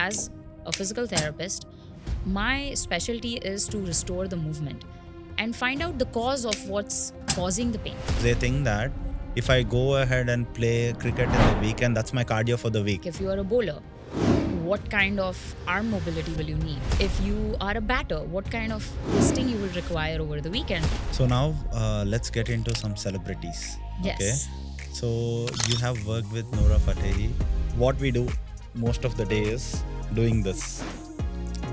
as a physical therapist, my specialty is to restore the movement and find out the cause of what's causing the pain. They think that if I go ahead and play cricket in the weekend, that's my cardio for the week. If you are a bowler, what kind of arm mobility will you need? If you are a batter, what kind of testing you will require over the weekend? So now let's get into some celebrities. Yes. Okay. So you have worked with Nora Fatehi. What we do most of the day is doing this,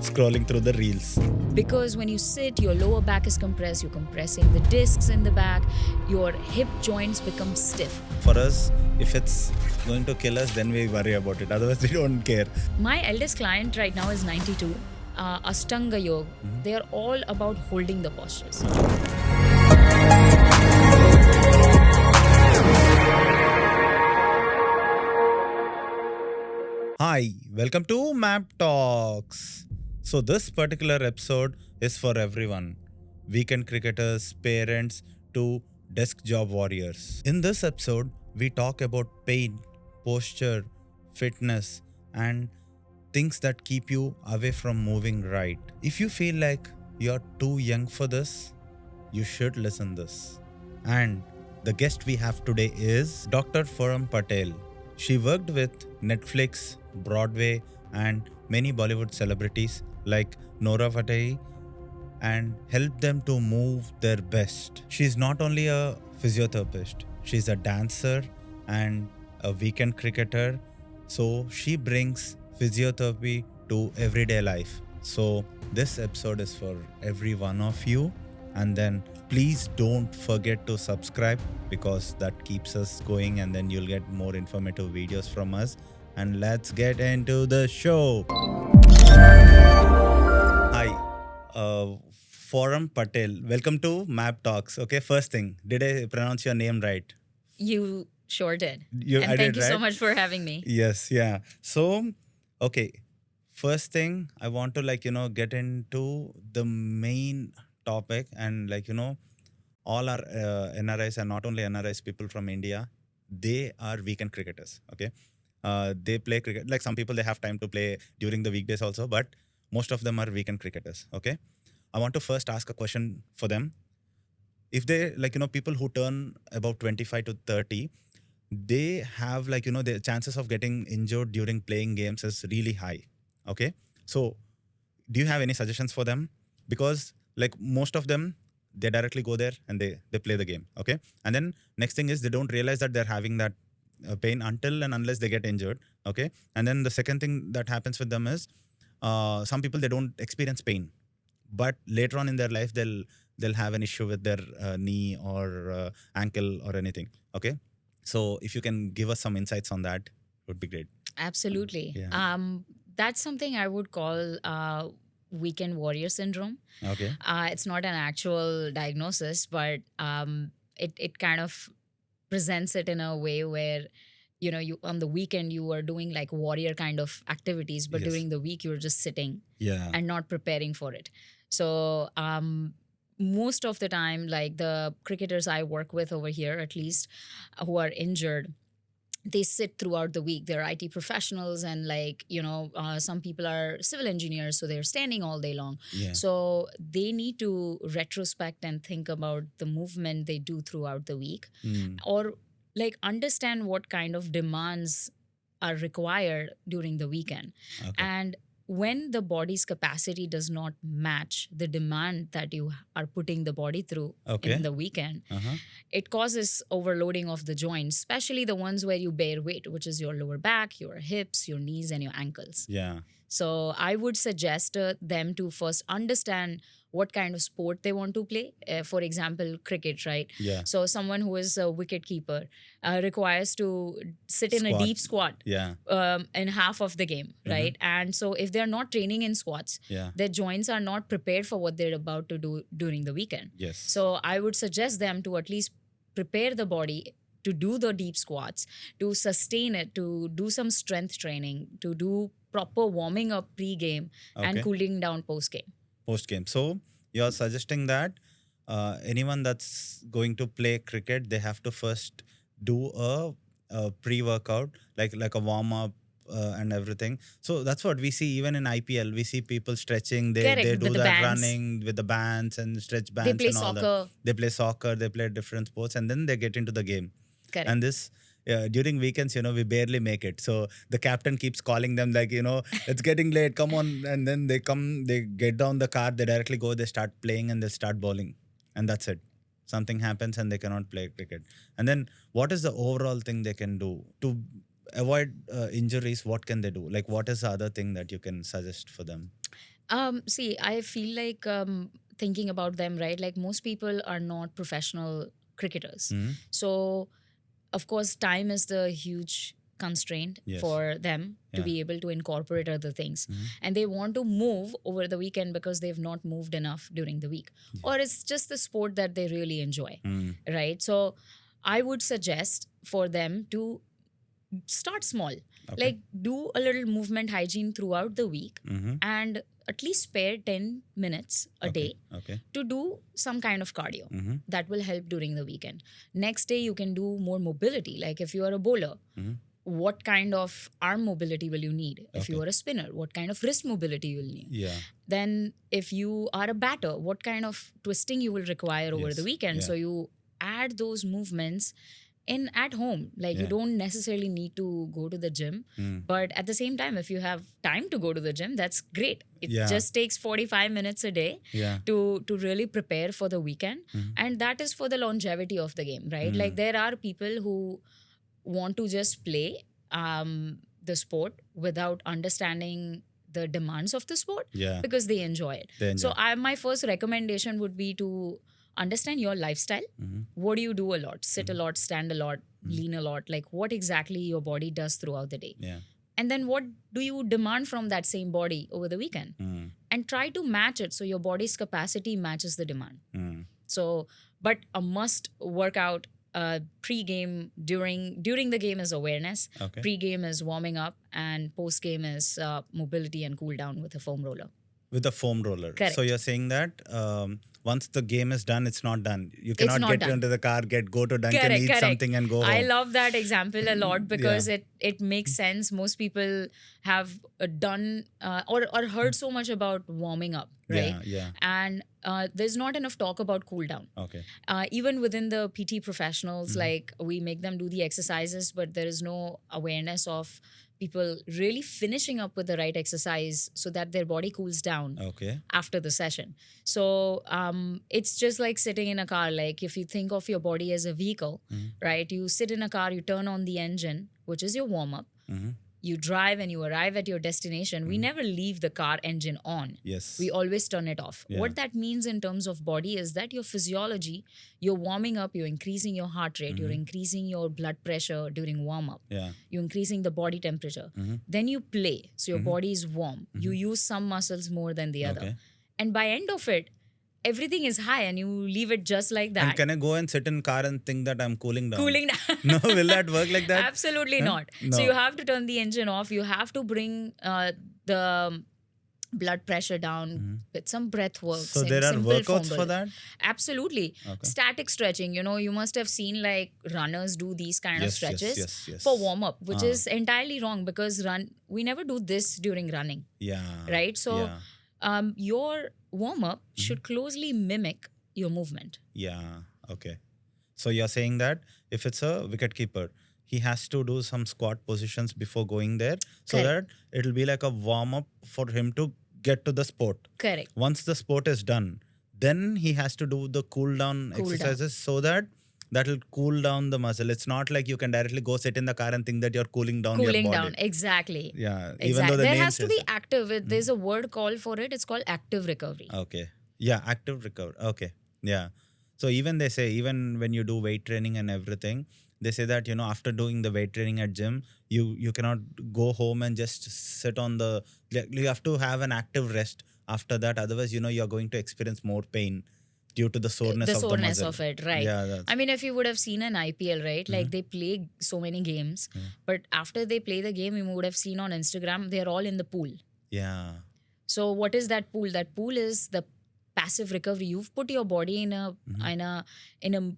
scrolling through the reels. Because when you sit, your lower back is compressed, you're compressing the discs in the back, your hip joints become stiff. For us, if it's going to kill us, then we worry about it. Otherwise, we don't care. My eldest client right now is 92. Ashtanga Yoga, they are all about holding the postures. Hi, welcome to MAAB Talks. So this particular episode is for everyone. Weekend cricketers, parents to desk job warriors. In this episode, we talk about pain, posture, fitness and things that keep you away from moving right. If you feel like you're too young for this, you should listen this. And the guest we have today is Dr. Foram Patel. She worked with Netflix, Broadway and many Bollywood celebrities like Nora Fatehi and helped them to move their best. She's not only a physiotherapist, she's a dancer and a weekend cricketer. So she brings physiotherapy to everyday life. So this episode is for every one of you. And then please don't forget to subscribe because that keeps us going and then you'll get more informative videos from us. And let's get into the show. Hi, Foram Patel. Welcome to MAAB Talks. Okay, first thing, did I pronounce your name right? You sure did. I thank did, you so right? much for having me. Yes, yeah. So, okay, first thing I want to get into the main topic and all our NRIs and not only NRIs, people from India, they are weekend cricketers. Okay, they play cricket. Like some people, they have time to play during the weekdays also, but most of them are weekend cricketers. Okay, I want to first ask a question for them. If they people who turn about 25 to 30, they have the chances of getting injured during playing games is really high. Okay, so do you have any suggestions for them? Because like most of them, they directly go there and they play the game. Okay, and then next thing is they don't realize that they're having that pain until and unless they get injured. Okay, and then the second thing that happens with them is some people, they don't experience pain, but later on in their life they'll have an issue with their knee or ankle or anything. Okay, so if you can give us some insights on that, it would be great. Absolutely. Yeah. That's something I would call weekend warrior syndrome. Okay. It's not an actual diagnosis, but it kind of presents it in a way where you on the weekend you are doing like warrior kind of activities, but Yes. during the week you're just sitting Yeah. and not preparing for it. So most of the time, like the cricketers I work with over here, at least, who are injured, they sit throughout the week. They're IT professionals, and some people are civil engineers, so they're standing all day long. Yeah. So they need to retrospect and think about the movement they do throughout the week, or like understand what kind of demands are required during the weekend. Okay. And when the body's capacity does not match the demand that you are putting the body through Okay. in the weekend, Uh-huh. it causes overloading of the joints, especially the ones where you bear weight, which is your lower back, your hips, your knees, and your ankles. Yeah. So I would suggest them to first understand what kind of sport they want to play. For example, cricket, right? Yeah. So someone who is a wicket keeper requires to sit in a Squat. deep squat Yeah. in half of the game, right? And so if they're not training in squats, Yeah. their joints are not prepared for what they're about to do during the weekend. Yes. So I would suggest them to at least prepare the body to do the deep squats, to sustain it, to do some strength training, to do proper warming up pre-game and Okay. cooling down post-game. Post game. So you're suggesting that anyone that's going to play cricket, they have to first do a pre-workout, like a warm up and everything. So that's what we see even in IPL. We see people stretching. They Correct, do with the that bands. running with the bands and stretch They bands play and all that. soccer. They play soccer. They play different sports, and then they get into the game. Correct. And this during weekends, we barely make it. So the captain keeps calling them like, it's getting late, come on. And then they come, they get down the car, they directly go, they start playing and they start bowling. And that's it. Something happens and they cannot play cricket. And then what is the overall thing they can do to avoid injuries? What can they do? Like, what is the other thing that you can suggest for them? See, I feel like thinking about them, right? Like most people are not professional cricketers. Mhm. So, of course, time is the huge constraint Yes. for them to Yeah. be able to incorporate other things. Mhm. And they want to move over the weekend because they've not moved enough during the week. Or it's just the sport that they really enjoy, Mm. right? So, I would suggest for them to start small. Okay. Like do a little movement hygiene throughout the week Mhm. and at least spare 10 minutes a Okay. day Okay. to do some kind of cardio. Mhm. That will help during the weekend. Next day, you can do more mobility. Like if you are a bowler, Mhm. what kind of arm mobility will you need? If you Okay. are a spinner, what kind of wrist mobility you will need? Yeah. Then if you are a batter, what kind of twisting you will require over Yes. the weekend? Yeah. So you add those movements in at home. Like you Yeah. don't necessarily need to go to the gym. Mm. But at the same time, if you have time to go to the gym, that's great. It Yeah. just takes 45 minutes a day Yeah. to really prepare for the weekend. Mhm. And that is for the longevity of the game, right? Like there are people who want to just play the sport without understanding the demands of the sport Yeah. because they enjoy it. They enjoy. So my first recommendation would be to understand your lifestyle. Mhm. What do you do a lot? Sit a lot, stand a lot, lean a lot. Like what exactly your body does throughout the day. Yeah. And then what do you demand from that same body over the weekend? Mm. And try to match it so your body's capacity matches the demand. Mm. So, but a must workout pre-game, during the game is awareness. Okay. Pre-game is warming up, and post-game is mobility and cool down with a foam roller. With a foam roller. Correct. So you're saying that once the game is done, it's not done. You cannot not get done. into the car, go to Dunkin', Correct, eat correct. something and go home. I love that example a lot because Yeah. it makes sense. Most people have done or heard so much about warming up, right? Yeah. And there's not enough talk about cool down. Okay. Even within the PT professionals, Mm-hmm. like we make them do the exercises, but there is no awareness of people really finishing up with the right exercise so that their body cools down Okay. after the session. So it's just like sitting in a car. Like if you think of your body as a vehicle, right? You sit in a car, you turn on the engine, which is your warm up. Mm-hmm. You drive and you arrive at your destination. We never leave the car engine on. Yes. We always turn it off. Yeah. What that means in terms of body is that your physiology, you're warming up, you're increasing your heart rate, you're increasing your blood pressure during warm up. Yeah. You're increasing the body temperature. Then you play. So your body is warm. You use some muscles more than the other. Okay. And by end of it, everything is high and you leave it just like that. And can I go and sit in car and think that I'm cooling down? Cooling down. No, will that work like that? Absolutely Huh? not. No. So you have to turn the engine off. You have to bring the blood pressure down with some breath work. So there are simple foam workouts for roller. that? Absolutely. Okay. Static stretching. You must have seen like runners do these kind of Yes, yes, stretches yes. for warm up, which Ah. is entirely wrong because we never do this during running, Yeah. right? So Yeah. your warm up should closely mimic your movement. Yeah. Okay. So you're saying that if it's a wicket keeper, he has to do some squat positions before going there so Correct. that it'll be like a warm up for him to get to the sport. Correct. Once the sport is done, then he has to do the cool down Cool down. exercises so that will cool down the muscle. It's not like you can directly go sit in the car and think that you're cooling down Cooling your body. down. Exactly. Yeah. Even Exactly. though the There name has to says be it. active. There's a word called for it. It's called active recovery. Okay. Yeah, active recovery. Okay. Yeah. So even they say, even when you do weight training and everything, they say that, after doing the weight training at gym, you cannot go home and just sit on the, you have to have an active rest after that. Otherwise, you're going to experience more pain due to the soreness of the muscle. of it, right? Yeah. I mean, if you would have seen an IPL, right? Like they play so many games, but after they play the game, you would have seen on Instagram, they're all in the pool. Yeah. So what is that pool? That pool is the passive recovery. You've put your body in a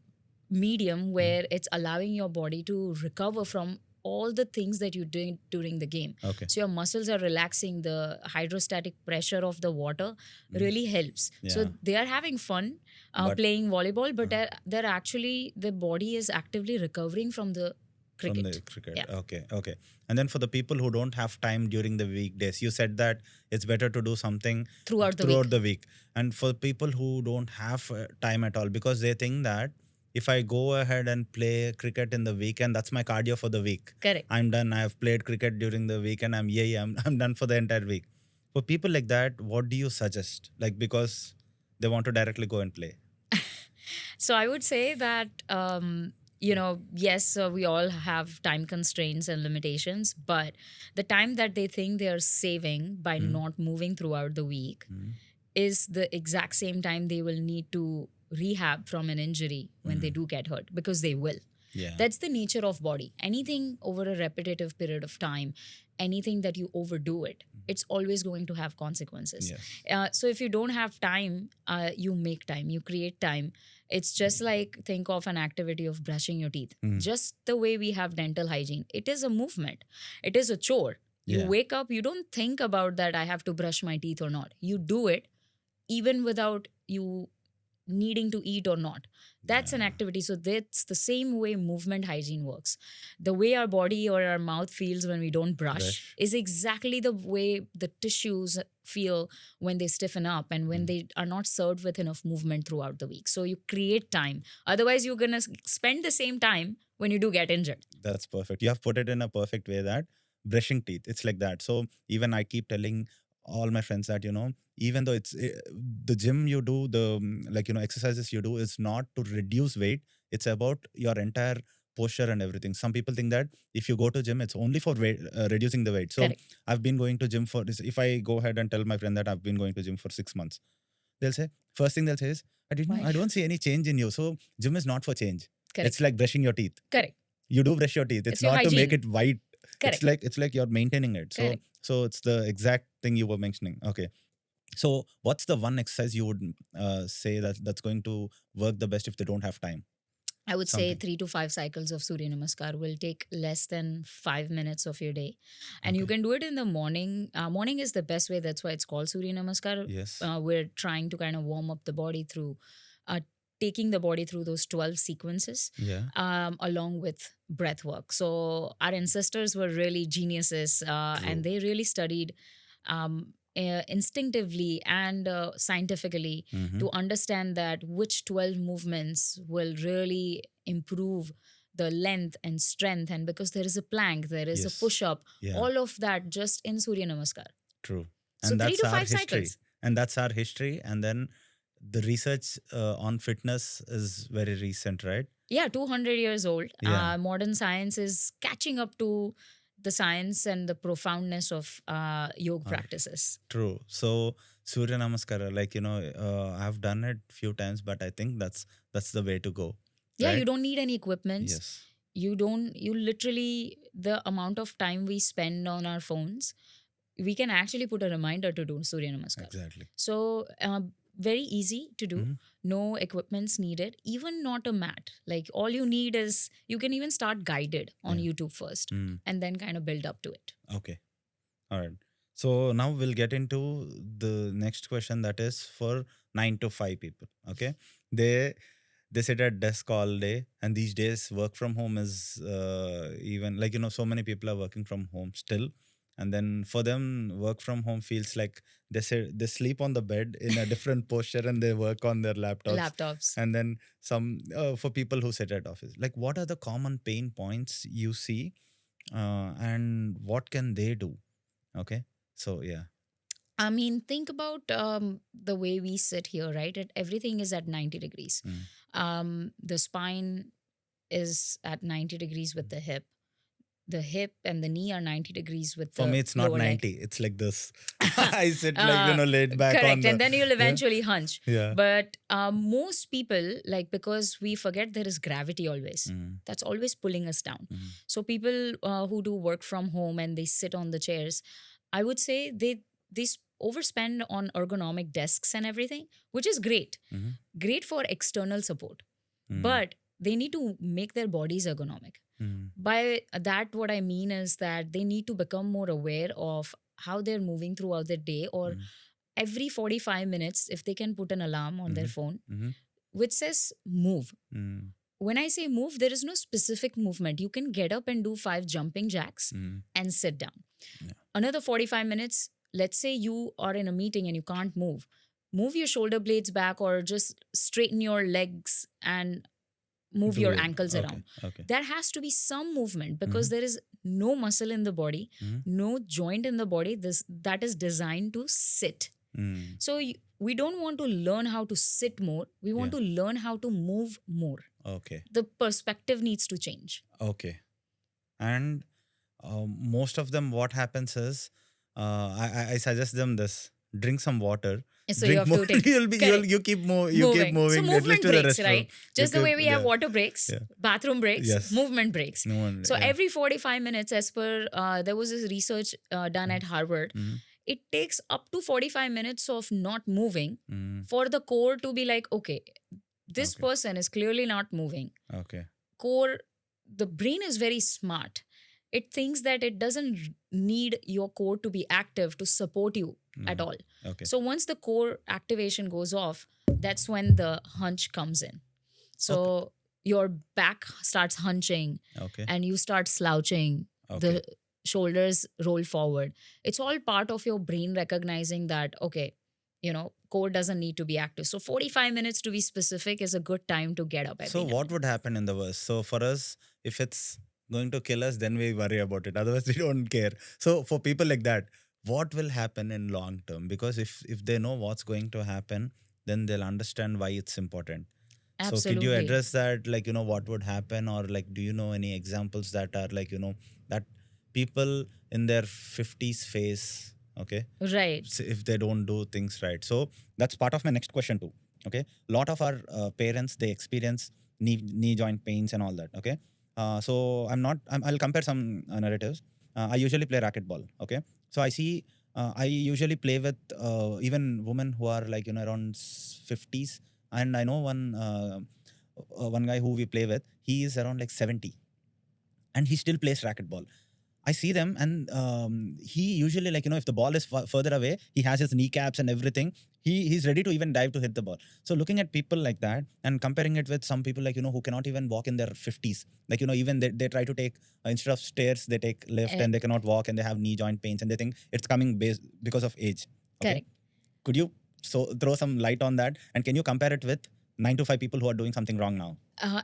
medium where it's allowing your body to recover from all the things that you do during the game. Okay. So your muscles are relaxing. The hydrostatic pressure of the water really helps. So Yeah. they are having fun But- playing volleyball, but they're actually, the body is actively recovering from the cricket. From the cricket. Yeah. Okay. And then for the people who don't have time during the weekdays, you said that it's better to do something Throughout the week. And for people who don't have time at all, because they think that if I go ahead and play cricket in the weekend, that's my cardio for the week. Correct. I'm done. I have played cricket during the week and I'm done for the entire week. For people like that, what do you suggest? Like, because they want to directly go and play. So I would say that, yes, we all have time constraints and limitations, but the time that they think they are saving by not moving throughout the week is the exact same time they will need to rehab from an injury when they do get hurt, because they will. Yeah. That's the nature of body. Anything over a repetitive period of time, anything that you overdo it, it's always going to have consequences. Yes. So if you don't have time, you make time, you create time. It's just like, think of an activity of brushing your teeth. Just the way we have dental hygiene. It is a movement. It is a chore. You Yeah. wake up, you don't think about that I have to brush my teeth or not. You do it even without you needing to eat or not. That's an activity. So that's the same way movement hygiene works. The way our body or our mouth feels when we don't brush is exactly the way the tissues feel when they stiffen up and when they are not served with enough movement throughout the week. So you create time. Otherwise, you're going to spend the same time when you do get injured. That's perfect. You have put it in a perfect way, that brushing teeth, it's like that. So even I keep telling all my friends that, even though it's the gym you do, the exercises you do is not to reduce weight. It's about your entire posture and everything. Some people think that if you go to gym, it's only for weight, reducing the weight. So Correct. I've been going to gym for this. If I go ahead and tell my friend that I've been going to gym for 6 months, they'll say, first thing they'll say is, Why? I don't see any change in you. So gym is not for change. Correct. It's like brushing your teeth. Correct. You do brush your teeth. It's your not to make hygiene. it white. Correct. It's like you're maintaining it. So Correct. so it's the exact thing you were mentioning. Okay. So what's the one exercise you would say that's going to work the best if they don't have time? I would say Something. 3 to 5 cycles of Surya Namaskar will take less than 5 minutes of your day. And you Okay. can do it in the morning. Morning is the best way. That's why it's called Surya Namaskar. Yes. We're trying to kind of warm up the body through taking the body through those 12 sequences Yeah. along with breath work. So our ancestors were really geniuses and they really studied instinctively and scientifically Mhm. to understand that which 12 movements will really improve the length and strength. And because there is a plank, there is Yes. a push-up, Yeah. all of that just in Surya Namaskar. True. So And 3 that's to our 5 history. cycles. And that's our history. And then the research on fitness is very recent, right? Yeah, 200 years old. Yeah. Modern science is catching up to the science and the profoundness of yoga practices. True. So Surya Namaskara, I've done it few times, but I think that's the way to go. Yeah, right? you don't need any equipment. Yes. You literally, the amount of time we spend on our phones, we can actually put a reminder to do Surya Namaskar. Exactly. So very easy to do. Mhm. No equipments needed, even not a mat. Like all you need is, you can even start guided on Yeah. YouTube first Mm. and then kind of build up to it. Okay. All right. So now we'll get into the next question, that is for 9 to 5 people. Okay. They sit at desk all day, and these days work from home is even so many people are working from home still. And then for them, work from home feels like they sleep on the bed in a different posture and they work on their laptops. And then some for people who sit at office, like what are the common pain points you see, and what can they do? Okay, so yeah. I mean, think about the way we sit here, right? Everything is at 90 degrees. The spine is at 90 degrees with the hip. The hip and the knee are 90 degrees with the For me, it's not lower leg. 90. It's like this. I sit laid back Correct. on the. And then you'll eventually hunch. Yeah. But most people, because we forget there is gravity always. Mm. That's always pulling us down. Mhm. So people who do work from home and they sit on the chairs, I would say they overspend on ergonomic desks and everything, which is great. Mhm. Great for external support. Mm. But they need to make their bodies ergonomic. By that, what I mean is that they need to become more aware of how they're moving throughout the day, or every 45 minutes, if they can put an alarm on their phone which says move. When I say move, there is no specific movement. You can get up and do 5 jumping jacks and sit down. Another 45 minutes, let's say you are in a meeting and you can't move. Move your shoulder blades back, or just straighten your legs and move your ankles around. There has to be some movement, because there is no muscle in the body, no joint in the body that is designed to sit. So we don't want to learn how to sit more. We want to learn how to move more. Okay. The perspective needs to change. Okay. And most of them, what happens is, I suggest them this: drink some water. So drink you have more. to take. You keep moving. So at least movement to the breaks, restroom. right? Just the way we have water breaks, bathroom breaks, Yes. movement breaks. So yeah. every 45 minutes, as per there was this research done at Harvard, it takes up to 45 minutes of not moving for the core to be like, okay, this person is clearly not moving. Okay. Core, the brain is very smart. It thinks that it doesn't need your core to be active to support you at all. Okay. So once the core activation goes off, that's when the hunch comes in. So your back starts hunching and you start slouching. The shoulders roll forward. It's all part of your brain recognizing that, okay, core doesn't need to be active. So 45 minutes, to be specific, is a good time to get up every So night. what would happen in the worst? So for us, if it's going to kill us, then we worry about it. Otherwise, we don't care. So for people like that, what will happen in long term? Because if they know what's going to happen, then they'll understand why it's important. Absolutely. So could you address that, like, what would happen, or like, do you know any examples that are like, that people in their 50s face, Right. if they don't do things right? So that's part of my next question too. A lot of our parents, they experience knee joint pains and all that. So I'll compare some narratives. I usually play racquetball. So I see I usually play with even women who are like around 50s, and I know one guy who we play with, he is around like 70, and he still plays racquetball. I see them, and he usually, like, if the ball is further away, he has his kneecaps and everything. He's ready to even dive to hit the ball. So looking at people like that and comparing it with some people, like, who cannot even walk in their 50s, like, even they try to take, instead of stairs, they take lift, and they cannot walk, and they have knee joint pains, and they think it's coming because of age. Correct. Could you throw some light on that? And can you compare it with 9 to 5 people who are doing something wrong now?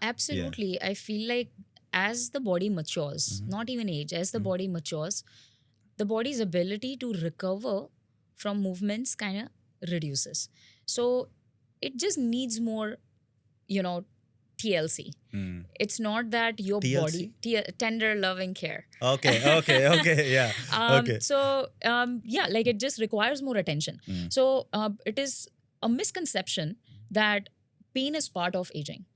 Absolutely. I feel like as the body matures, not even age, as the body matures, the body's ability to recover from movements kind of reduces. So it just needs more, TLC. It's not that your TLC? body, tender loving care. Okay, yeah. So, like it just requires more attention. So it is a misconception that pain is part of aging.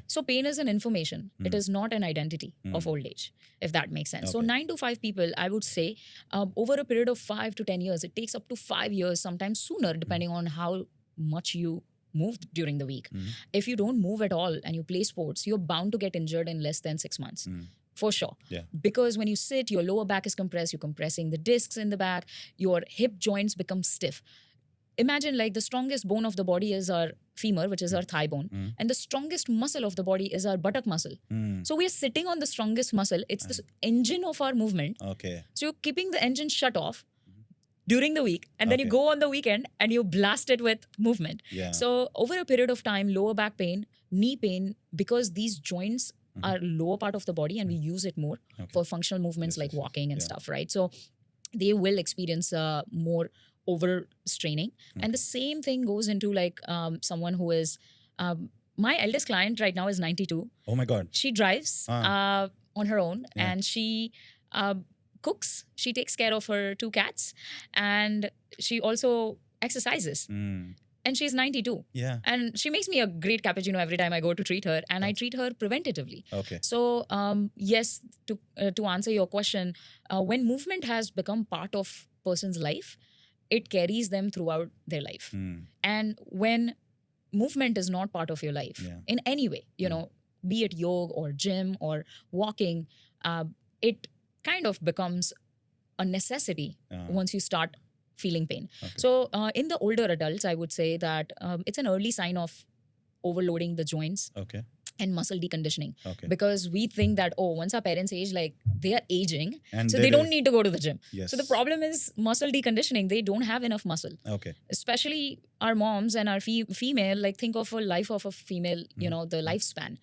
So pain is an information. It is not an identity of old age, if that makes sense. So 9 to 5 people, I would say, over a period of 5 to 10 years, it takes up to 5 years, sometimes sooner, depending on how much you moved during the week. If you don't move at all and you play sports, you're bound to get injured in less than 6 months. For sure. Yeah. Because when you sit, your lower back is compressed, you're compressing the discs in the back, your hip joints become stiff. Imagine, like, the strongest bone of the body is our femur, which is our thigh bone. And the strongest muscle of the body is our buttock muscle. So we are sitting on the strongest muscle. It's the engine of our movement. So you're keeping the engine shut off during the week, and then you go on the weekend and you blast it with movement. So over a period of time, lower back pain, knee pain, because these joints are lower part of the body and we use it more for functional movements like walking and stuff, right? So they will experience more overstraining. And the same thing goes into like someone who is, my eldest client right now is 92. Oh my God. She drives on her own and she cooks. She takes care of her 2 cats and she also exercises. And she's 92. Yeah. And she makes me a great cappuccino every time I go to treat her, and I treat her preventatively. So yes, to answer your question, when movement has become part of person's life, it carries them throughout their life. And when movement is not part of your life in any way, be it yoga or gym or walking, it kind of becomes a necessity once you start feeling pain. So in the older adults, I would say that it's an early sign of overloading the joints and muscle deconditioning, because we think that, oh, once our parents age, like they are aging, And so they don't need to go to the gym. Yes. So the problem is muscle deconditioning. They don't have enough muscle. Especially our moms and our female, like think of a life of a female, you know, the lifespan.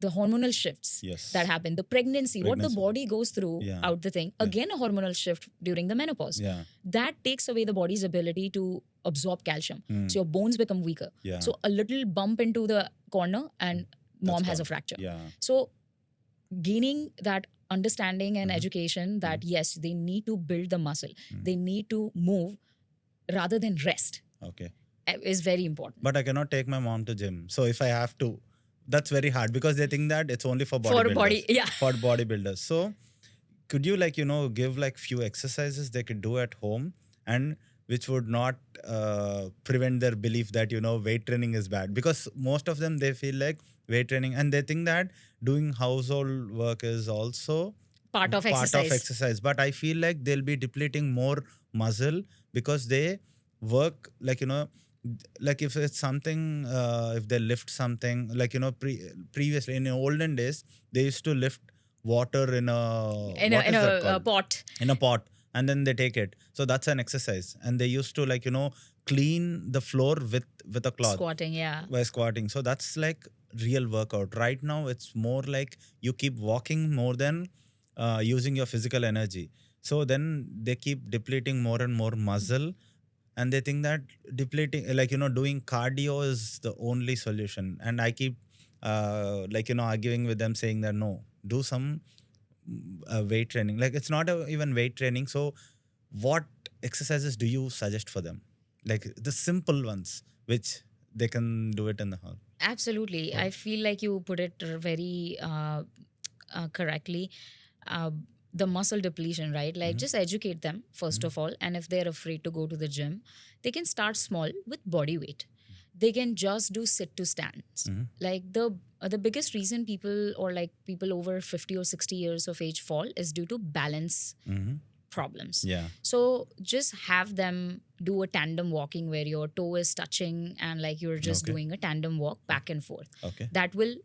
The hormonal shifts that happen, the pregnancy, what the body goes through out the thing. Again, a hormonal shift during the menopause. That takes away the body's ability to absorb calcium. So your bones become weaker. So a little bump into the corner and mom has a fracture. So gaining that understanding and education that yes, they need to build the muscle. They need to move rather than rest. Is very important. But I cannot take my mom to gym. So if I have to, that's very hard because they think that it's only for bodybuilders. For bodybuilders. So could you give few exercises they could do at home and which would not prevent their belief that weight training is bad? Because most of them, they feel like weight training and they think that doing household work is also part of exercise. But I feel like they'll be depleting more muscle because they work like if it's something, if they lift something, previously in the olden days, they used to lift water in a pot. In a pot, and then they take it. So that's an exercise. And they used to clean the floor with a cloth. Squatting, by squatting. So that's like real workout. Right now, it's more like you keep walking more than using your physical energy. So then they keep depleting more and more muscle. And they think that depleting, doing cardio is the only solution. And I keep, arguing with them, saying that no, do some weight training. Like it's not even weight training. So what exercises do you suggest for them? Like the simple ones, which they can do it in the house. Absolutely. I feel like you put it very correctly. The muscle depletion, right? Like just educate them first of all. And if they're afraid to go to the gym, they can start small with body weight. They can just do sit to stands. Like the biggest reason people over 50 or 60 years of age fall is due to balance problems. So just have them do a tandem walking where your toe is touching and like you're just doing a tandem walk back and forth. That will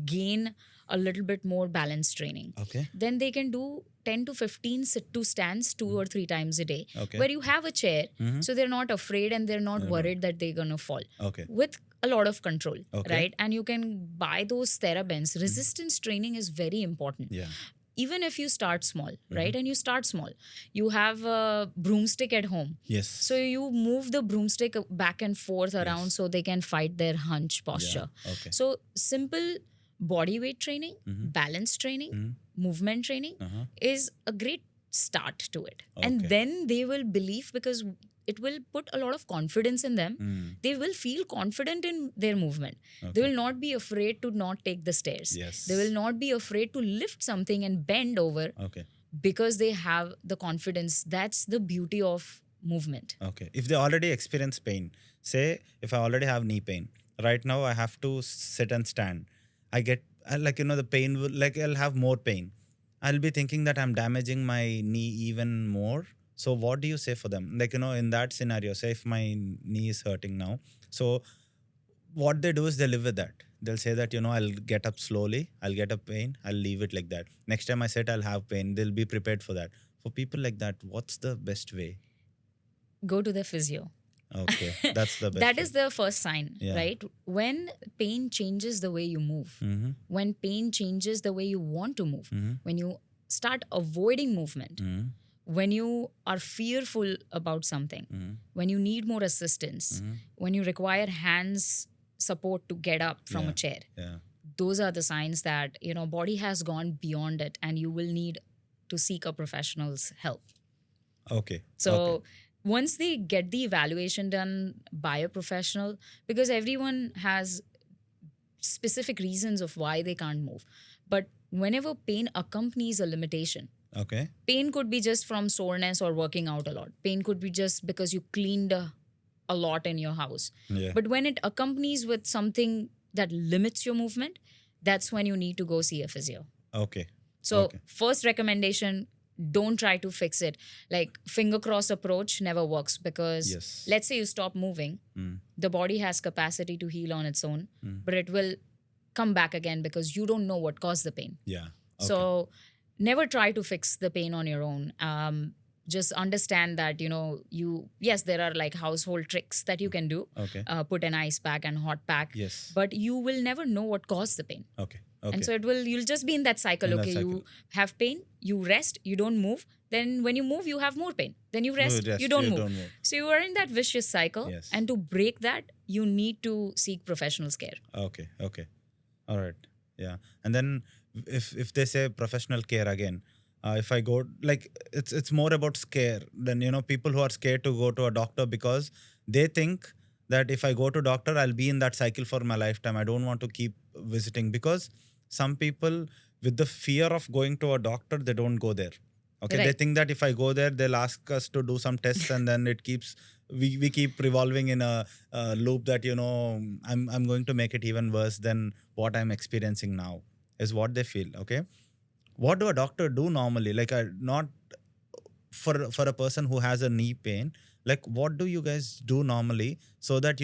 gain a little bit more balance training. Then they can do 10 to 15 sit to stands 2 or 3 times a day where you have a chair, so they're not afraid and they're not worried that they're gonna fall with a lot of control, right? And you can buy those TheraBands. Resistance training is very important. Even if you start small, right? And you start small, you have a broomstick at home. So you move the broomstick back and forth around so they can fight their hunch posture. So simple body weight training, balance training, movement training is a great start to it. And then they will believe because it will put a lot of confidence in them. They will feel confident in their movement. They will not be afraid to not take the stairs. They will not be afraid to lift something and bend over because they have the confidence. That's the beauty of movement. If they already experience pain, say if I already have knee pain, right now I have to sit and stand. The pain will, I'll have more pain. I'll be thinking that I'm damaging my knee even more. So what do you say for them? In that scenario, say if my knee is hurting now. So what they do is they live with that. They'll say that, I'll get up slowly. I'll get a pain. I'll leave it like that. Next time I sit, I'll have pain. They'll be prepared for that. For people like that, what's the best way? Go to the physio. That's the best. That is the first sign, right? When pain changes the way you move, when pain changes the way you want to move, when you start avoiding movement, when you are fearful about something, when you need more assistance, when you require hands support to get up from a chair, those are the signs that, body has gone beyond it and you will need to seek a professional's help. So once they get the evaluation done by a professional, because everyone has specific reasons of why they can't move. But whenever pain accompanies a limitation, pain could be just from soreness or working out a lot. Pain could be just because you cleaned a lot in your house. But when it accompanies with something that limits your movement, that's when you need to go see a physio. Okay. So Okay. first recommendation, don't try to fix it. Like finger cross approach never works, because Yes. let's say you stop moving, the body has capacity to heal on its own, but it will come back again because you don't know what caused the pain. Yeah. Okay. So never try to fix the pain on your own. Just understand that, yes, there are like household tricks that you can do. Okay. Put an ice pack and hot pack. Yes. But you will never know what caused the pain. Okay. Okay. And so you'll just be in that cycle. In that Okay, cycle. you have pain, you rest, you don't move. Then when you move, you have more pain. Then you rest, you don't move. So you are in that vicious cycle. Yes. And to break that, you need to seek professional care. Okay. Okay. All right. Yeah. And then if they say professional care again, if I go, like, it's more about scare than, people who are scared to go to a doctor because they think that if I go to doctor, I'll be in that cycle for my lifetime. I don't want to keep visiting, because some people with the fear of going to a doctor, they don't go there. Okay. They Right. think that if I go there, they'll ask us to do some tests, and then it keeps, we keep revolving in a loop that, I'm going to make it even worse than what I'm experiencing now, is what they feel. Okay. What do a doctor do normally? Like, not for a person who has a knee pain, like, what do you guys do normally so that,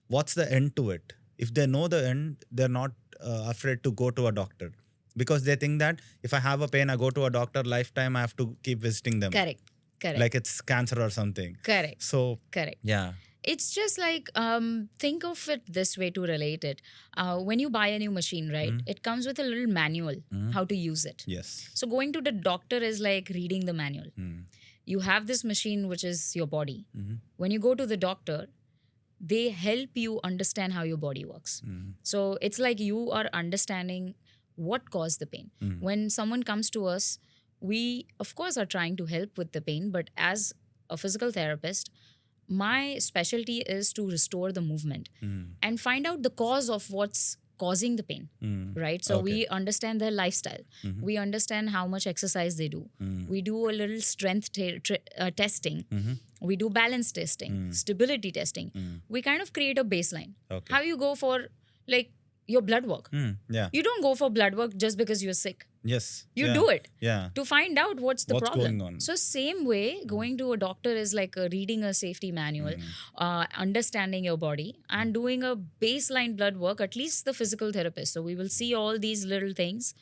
what's the end to it? If they know the end, they're not afraid to go to a doctor, because they think that if I have a pain, I go to a doctor, lifetime I have to keep visiting them. Correct. Like it's cancer or something. Correct. So, Correct. yeah. It's just like, think of it this way to relate it. When you buy a new machine, right, it comes with a little manual how to use it. Yes. So going to the doctor is like reading the manual. You have this machine, which is your body. When you go to the doctor, they help you understand how your body works. So it's like you are understanding what caused the pain. When someone comes to us, we, of course, are trying to help with the pain, but as a physical therapist, my specialty is to restore the movement and find out the cause of what's causing the pain, right? So we understand their lifestyle. We understand how much exercise they do. We do a little strength testing. We do balance testing, stability testing. We kind of create a baseline. Okay. How you go for like your blood work. Yeah. You don't go for blood work just because you're sick. Yes. You Yeah. do it Yeah. to find out what's the problem. Going on. So same way, going to a doctor is like reading a safety manual, understanding your body, and doing a baseline blood work, at least the physical therapist. So we will see all these little things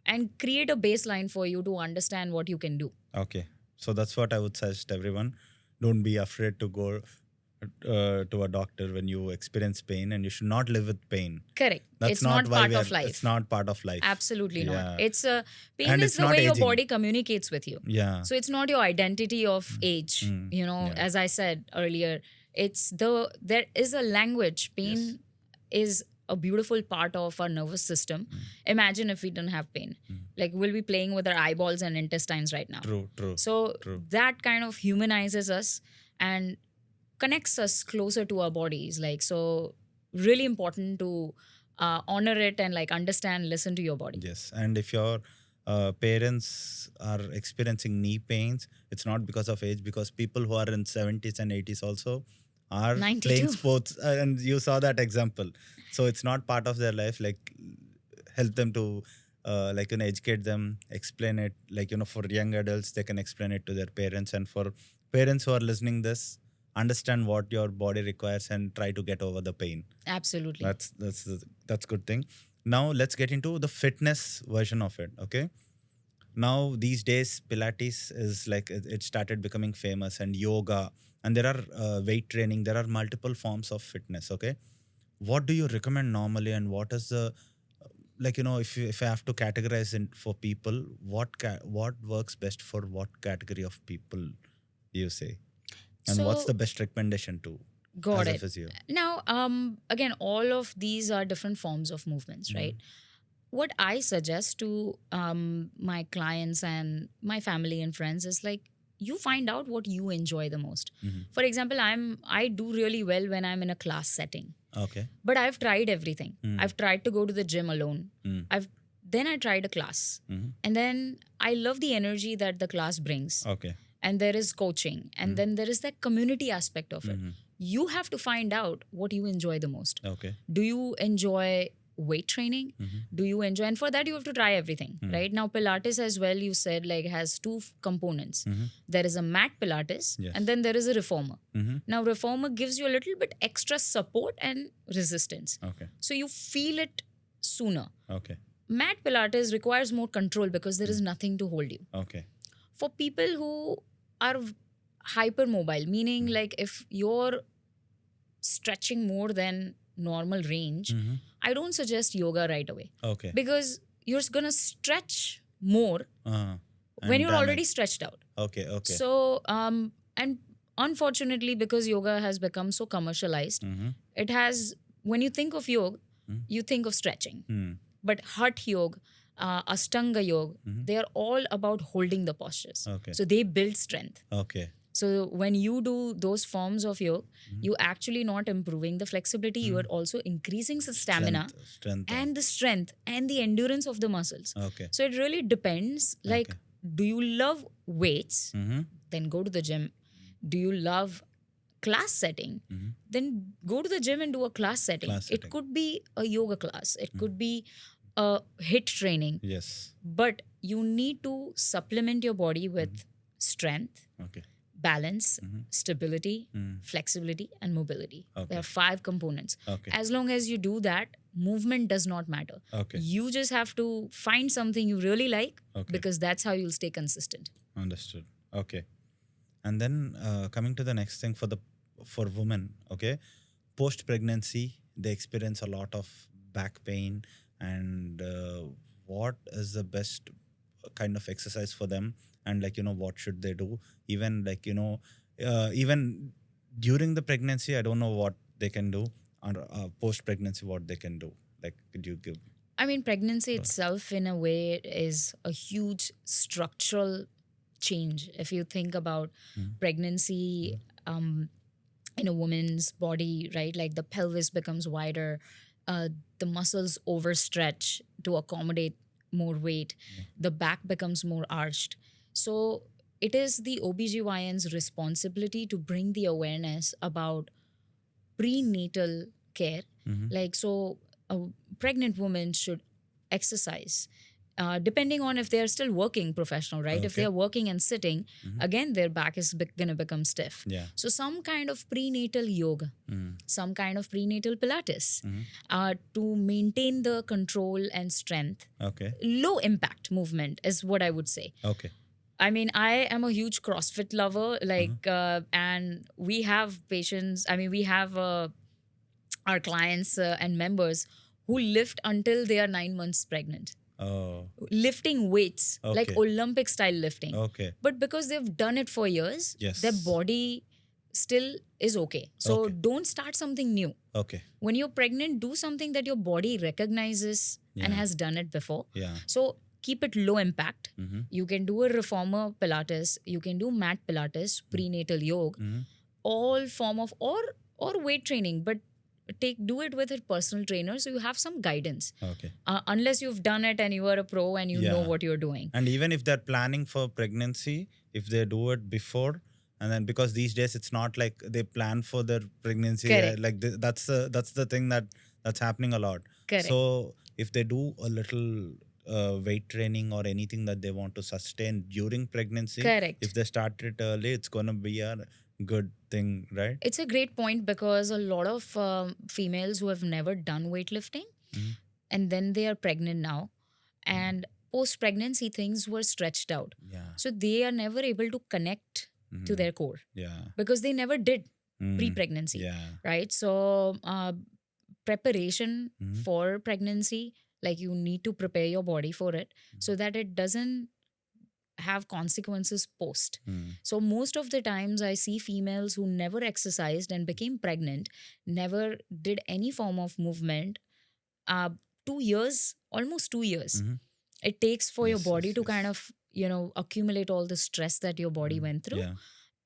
and create a baseline for you to understand what you can do. Okay. So that's what I would suggest everyone. Don't be afraid to go to a doctor when you experience pain, and you should not live with pain. Correct. That's It's not why part of life. It's not part of life. Absolutely Yeah. not. It's pain And is it's the not way your aging. body communicates with you. Yeah. So it's not your identity of age. As I said earlier, there is a language. Pain is a beautiful part of our nervous system. Imagine if we didn't have pain. Like, we'll be playing with our eyeballs and intestines right now. True. So that kind of humanizes us and connects us closer to our bodies. Like, so really important to honor it and like understand, listen to your body. Yes. And if your parents are experiencing knee pains, it's not because of age, because people who are in 70s and 80s also are 92. playing sports, and you saw that example. So it's not part of their life. Like, help them to educate them, explain it. Like, for young adults, they can explain it to their parents. And for parents who are listening this, understand what your body requires and try to get over the pain. Absolutely. That's good thing. Now let's get into the fitness version of it. Okay. Now these days, Pilates is like, it started becoming famous, and yoga, and there are weight training. There are multiple forms of fitness. Okay. What do you recommend normally, and what is the if I have to categorize it for people, what works best for what category of people, you say? And what's the best recommendation to Got as a it. physio? Now, again, all of these are different forms of movements, right? What I suggest to my clients and my family and friends is like, you find out what you enjoy the most. For example, I do really well when I'm in a class setting. Okay. But I've tried everything. I've tried to go to the gym alone. Then I tried a class. And then I love the energy that the class brings. Okay. And there is coaching. And then there is that community aspect of it. You have to find out what you enjoy the most. Okay. Do you enjoy weight training? Mhm. Do you enjoy? And for that, you have to try everything, right? Now, Pilates as well, you said like has two components. Mhm. There is a mat Pilates, Yes. and then there is a reformer. Mhm. Now, reformer gives you a little bit extra support and resistance. Okay. So you feel it sooner. Okay. Mat Pilates requires more control because there is nothing to hold you. Okay. For people who are hypermobile, meaning like if you're stretching more than normal range, Mhm. I don't suggest yoga right away Okay. because you're going to stretch more Uh-huh. when And you're damage. already stretched out. Okay. Okay. So, and unfortunately, because yoga has become so commercialized, Mhm. it has, when you think of yoga, you think of stretching. But Hatha Yoga, Ashtanga Yoga, they are all about holding the postures. Okay. So they build strength. Okay. So when you do those forms of yoga, you actually not improving the flexibility, you are also increasing the stamina Strength. and the strength and the endurance of the muscles. Okay. So it really depends. Like, do you love weights? Mm-hmm. Then go to the gym. Do you love class setting? Then go to the gym and do a class setting. Class It setting. could be a yoga class. It could be a HIIT training. Yes. But you need to supplement your body with strength, Okay. balance, stability, flexibility, and mobility. There are 5 components. Okay. As long as you do that, movement does not matter. Okay. You just have to find something you really like Okay. because that's how you'll stay consistent. Understood. Okay. And then coming to the next thing for women, okay, post pregnancy they experience a lot of back pain, and what is the best kind of exercise for them, and like what should they do, even like even during the pregnancy I don't know what they can do, or post pregnancy what they can do, like could you give? I mean, pregnancy itself, in a way, is a huge structural change. If you think about pregnancy in a woman's body, right? Like the pelvis becomes wider, the muscles overstretch to accommodate more weight, the back becomes more arched. So it is the OBGYN's responsibility to bring the awareness about prenatal care. Like, so a pregnant woman should exercise. Depending on if they're still working professional, right? If Okay. they're working and sitting, again, their back is going to become stiff. Yeah. So some kind of prenatal yoga, some kind of prenatal Pilates to maintain the control and strength. Okay. Low impact movement is what I would say. Okay. I mean, I am a huge CrossFit lover, like, and we have patients, I mean, we have our clients and members who lift until they are 9 months pregnant. Oh. Lifting weights, like Okay. Olympic style lifting. Okay. But because they've done it for years, Yes. their body still is okay. So Okay. don't start something new. Okay. When you're pregnant, do something that your body recognizes and Yeah. has done it before. Yeah. So keep it low impact. You can do a reformer Pilates, you can do mat Pilates, prenatal yoga, all form of or weight training, but do it with a personal trainer so you have some guidance. Okay. Unless you've done it and you are a pro and you know Yeah. what you're doing. And even if they're planning for pregnancy, if they do it before, and then because these days it's not like they plan for their pregnancy, Correct. like that's the thing that's happening a lot. Correct. So if they do a little weight training or anything that they want to sustain during pregnancy, Correct. if they start it early, it's gonna be a good thing, right? It's a great point because a lot of females who have never done weightlifting and then they are pregnant now, and post pregnancy things were stretched out. Yeah. So they are never able to connect to their core Yeah. because they never did pre pregnancy. Yeah. Right? So preparation for pregnancy, like you need to prepare your body for it so that it doesn't have consequences post. So most of the times I see females who never exercised and became pregnant, never did any form of movement. 2 years, almost 2 years, it takes for your Yes, body yes, to yes. kind of, accumulate all the stress that your body went through. Yeah.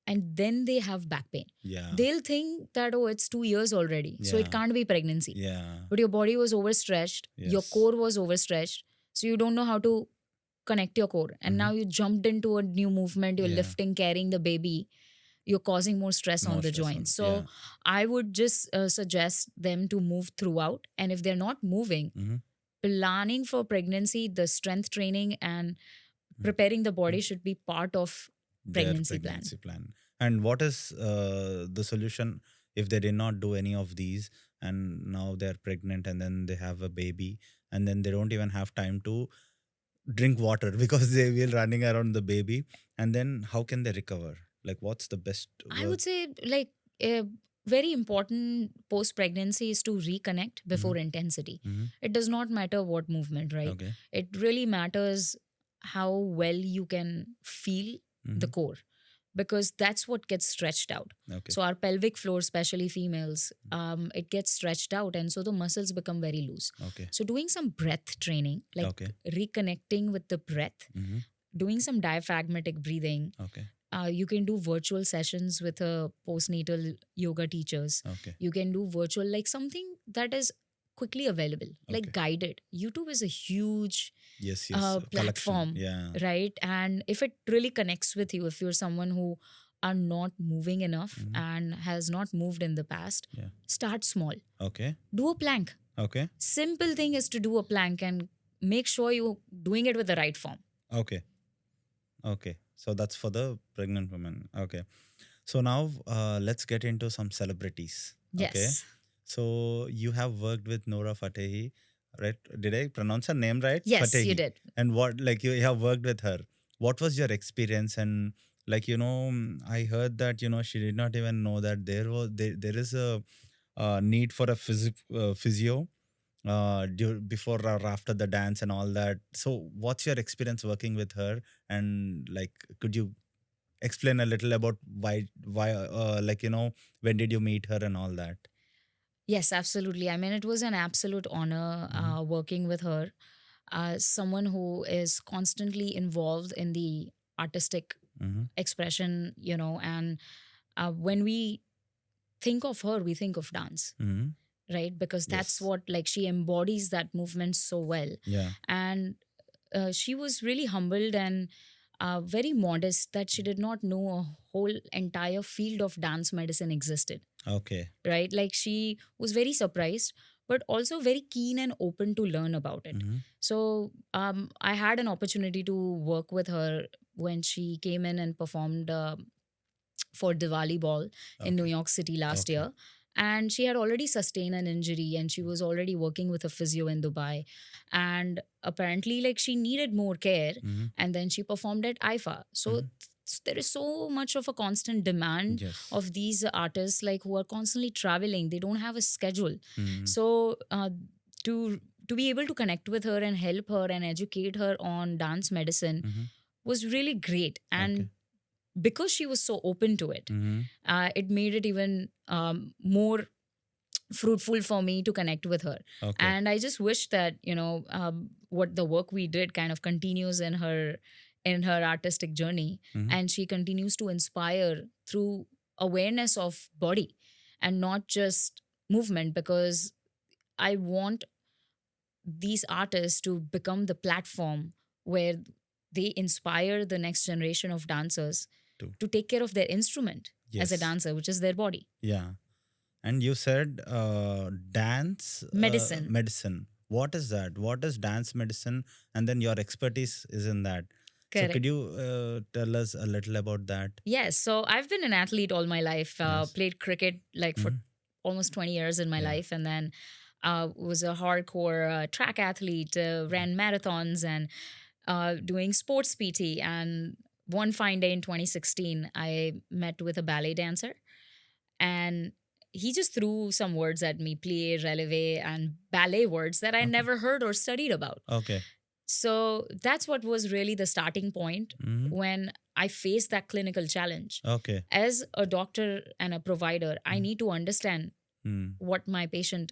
And then they have back pain. Yeah. They'll think that, oh, it's 2 years already, so it Yeah. can't be pregnancy. Yeah. But your body was overstretched, your Yes. core was overstretched, so you don't know how to connect your core. And now you jumped into a new movement, you're Yeah. lifting, carrying the baby. you're causing more stress on More the stress on. joints. So Yeah. I would just suggest them to move throughout. And if they're not moving, Mhm. planning for pregnancy, the strength training and Mhm. preparing the body should be part of Their pregnancy plan. pregnancy plan. And what is the solution if they did not do any of these and now they're pregnant and then they have a baby and then they don't even have time to drink water because they will running around the baby, and then how can they recover? Like what's the best I work? would say, like, very important post pregnancy is to reconnect before intensity. Mm-hmm. It does not matter what movement, right? Okay. It really matters how well you can feel the Mm-hmm. core, because that's what gets stretched out. Okay. So our pelvic floor, especially females, it gets stretched out, and so the muscles become very loose. Okay. So doing some breath training, like Okay. reconnecting with the breath, Mm-hmm. doing some diaphragmatic breathing. Okay. You can do virtual sessions with postnatal yoga teachers. Okay. You can do virtual, like something that is quickly available, like Okay. guided. YouTube is a huge Yes. Yes. Collection. platform, Yeah. right? And if it really connects with you, if you're someone who are not moving enough Mhm. and has not moved in the past, Yeah. start small. Okay. Do a plank. Okay. Simple thing is to do a plank and make sure you're doing it with the right form. Okay. Okay. So that's for the pregnant women. Okay. So now let's get into some celebrities. Okay. Yes. So you have worked with Nora Fatehi, right? Did I pronounce her name right? Yes, you Fatehi. did. And what, like, you have worked with her. What was your experience? And like, I heard that, she did not even know that there is a need for a physio before or after the dance and all that. So what's your experience working with her? And like, could you explain a little about why like, when did you meet her and all that? Yes, absolutely. I mean, it was an absolute honor working with her. Someone who is constantly involved in the artistic Mm-hmm. expression, and when we think of her, we think of dance, Mm-hmm. right? Because that's Yes. what, like, she embodies that movement so well. Yeah. And she was really humbled and very modest that she did not know a whole entire field of dance medicine existed. Okay. Right? Like, she was very surprised, but also very keen and open to learn about it. Mm-hmm. So I had an opportunity to work with her when she came in and performed for Diwali Ball in New Okay. York City last Okay. year. And she had already sustained an injury and she was already working with a physio in Dubai. And apparently, like, she needed more care. Mm-hmm. And then she performed at IFA. So Mhm. there is so much of a constant demand Yes. of these artists, like, who are constantly traveling. They don't have a schedule. Mm-hmm. So to be able to connect with her and help her and educate her on dance medicine Mm-hmm. was really great. And Okay. because she was so open to it, Mm-hmm. it made it even more fruitful for me to connect with her. Okay. And I just wish that, what the work we did kind of continues in her artistic journey. Mhm. And she continues to inspire through awareness of body and not just movement, because I want these artists to become the platform where they inspire the next generation of dancers to take care of their instrument as a Yes. dancer, which is their body. Yeah. And you said dance Medicine. medicine. What is that? What is dance medicine? And then your expertise is in that. So Correct. could you tell us a little about that? Yes. So I've been an athlete all my life, Yes. played cricket like for Mhm. almost 20 years in my Yeah. life. And then was a hardcore track athlete, ran marathons and doing sports PT. And one fine day in 2016, I met with a ballet dancer. And he just threw some words at me, plie, relevé, and ballet words that I Okay. never heard or studied about. Okay. So that's what was really the starting point Mhm. when I faced that clinical challenge. Okay. As a doctor and a provider, I need to understand Mm. what my patient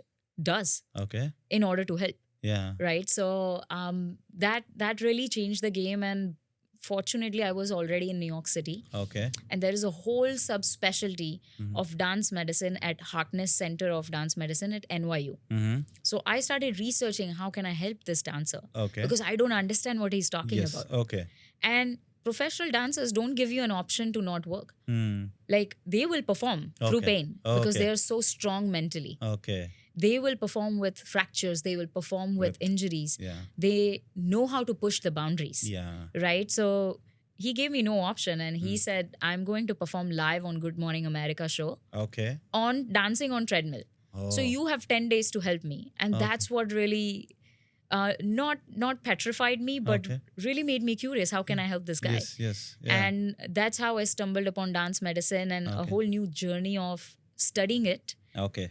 does Okay. in order to help. Yeah. Right. So that really changed the game. And fortunately, I was already in New York City. Okay. And there is a whole subspecialty Mhm. of dance medicine at Harkness Center of Dance Medicine at NYU. Mm-hmm. So I started researching how can I help this dancer, Okay. because I don't understand what he's talking Yes. about. Okay. And professional dancers don't give you an option to not work. Like they will perform through Okay. pain because Okay. they are so strong mentally. Okay. They will perform with fractures, they will perform with injuries. Yeah. They know how to push the boundaries. Yeah. Right? So he gave me no option and he said, I'm going to perform live on Good Morning America show Okay. on dancing on treadmill. So Oh. you have 10 days to help me. And that's what really not petrified me, but Okay. really made me curious. How can I help this guy? Yes. Yes. Yeah. And that's how I stumbled upon dance medicine and a whole new journey of studying it Okay.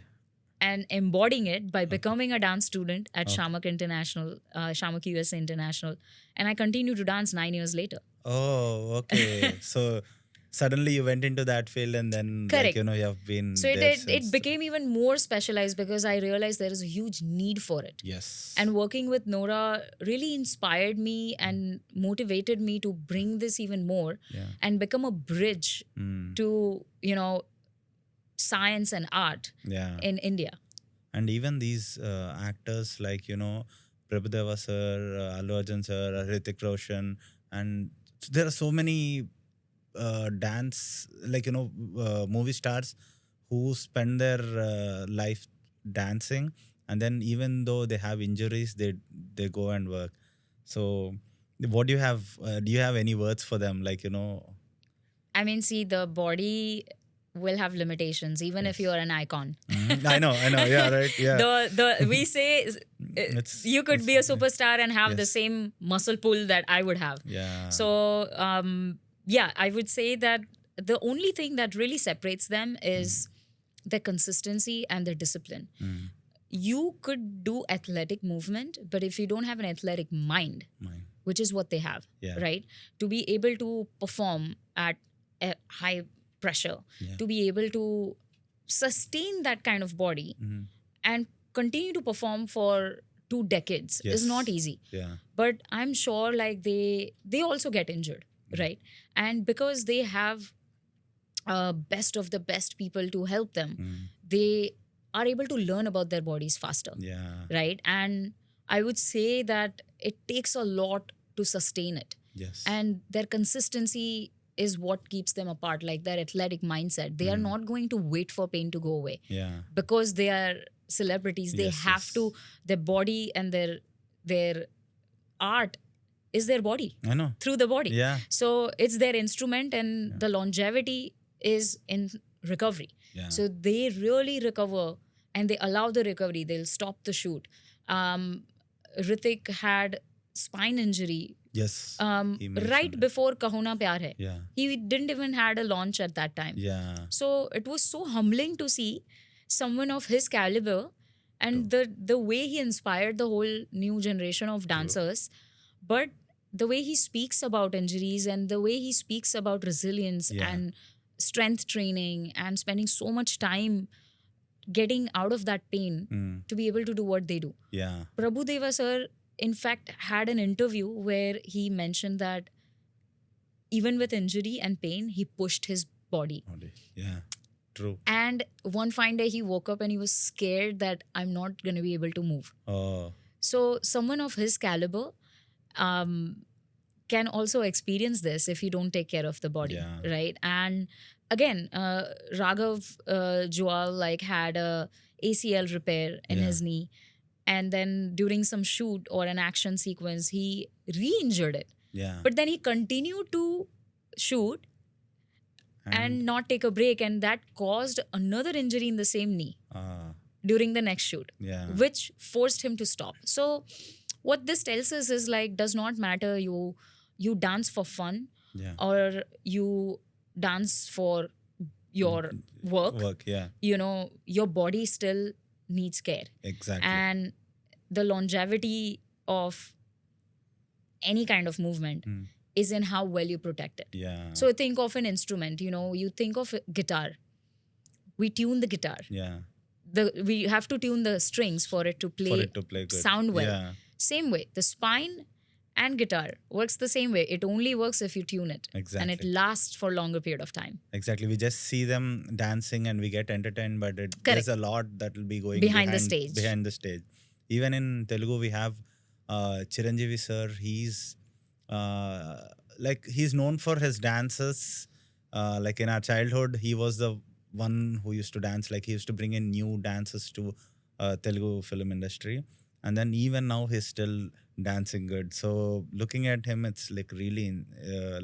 and embodying it by becoming a dance student at Shamak International, Shamak USA International. And I continue to dance 9 years later. Oh, okay. So suddenly you went into that field and then Correct. you have been So there it since. became even more specialized because I realized there is a huge need for it. Yes. And working with Nora really inspired me and motivated me to bring this even more and become a bridge to, science and art Yeah. in India. And even these actors like Prabhudeva sir, Allu Arjun sir, Hrithik Roshan, and there are so many dance movie stars who spend their life dancing, and then even though they have injuries, they go and work. So what do you have? Do you have any words for them? I mean, see, the body will have limitations, even if you're an icon. I know. Yeah, right. Yeah. We say you could be a superstar and have the same muscle pull that I would have. Yeah. So, I would say that the only thing that really separates them is their consistency and their discipline. You could do athletic movement, but if you don't have an athletic mind, which is what they have, right? To be able to perform at a high pressure, to be able to sustain that kind of body and continue to perform for 2 decades is not easy. Yeah. But I'm sure like they also get injured, right? And because they have best of the best people to help them, they are able to learn about their bodies faster. Yeah. Right? And I would say that it takes a lot to sustain it. Yes. And their consistency is what keeps them apart, like their athletic mindset. They are not going to wait for pain to go away. Yeah. Because they are celebrities. They have to, their body and their art is their body. I know. Through the body. Yeah. So it's their instrument and the longevity is in recovery. Yeah. So they really recover and they allow the recovery. They'll stop the shoot. Hrithik had spine injury. Yes. Right before Kaho Na Pyar Hai. Yeah. He didn't even had a launch at that time. Yeah. So it was so humbling to see someone of his caliber and the way he inspired the whole new generation of dancers. But the way he speaks about injuries and the way he speaks about resilience and strength training and spending so much time getting out of that pain to be able to do what they do. Yeah. Prabhudeva sir, in fact, had an interview where he mentioned that even with injury and pain, he pushed his body. Yeah, true. And one fine day he woke up and he was scared that I'm not going to be able to move. Oh. So someone of his caliber can also experience this if you don't take care of the body, right? And again, Raghav Jual had a ACL repair in his knee. And then during some shoot or an action sequence, he re-injured it. Yeah. But then he continued to shoot and not take a break. And that caused another injury in the same knee during the next shoot, which forced him to stop. So what this tells us is like, does not matter you dance for fun or you dance for your work. Your body still needs care. Exactly. And the longevity of any kind of movement is in how well you protect it. Yeah. So think of an instrument, you think of a guitar. We tune the guitar. Yeah. We have to tune the strings for it to play good. Sound well. Yeah. Same way, the spine and guitar works the same way. It only works if you tune it. Exactly. And it lasts for a longer period of time. Exactly. We just see them dancing and we get entertained, but there's a lot that will be going behind the stage. Behind the stage. Even in Telugu, we have Chiranjeevi sir. He's like he's known for his dances. Like in our childhood, he was the one who used to dance. Like he used to bring in new dances to Telugu film industry, and then even now he's still dancing good. So looking at him, it's like really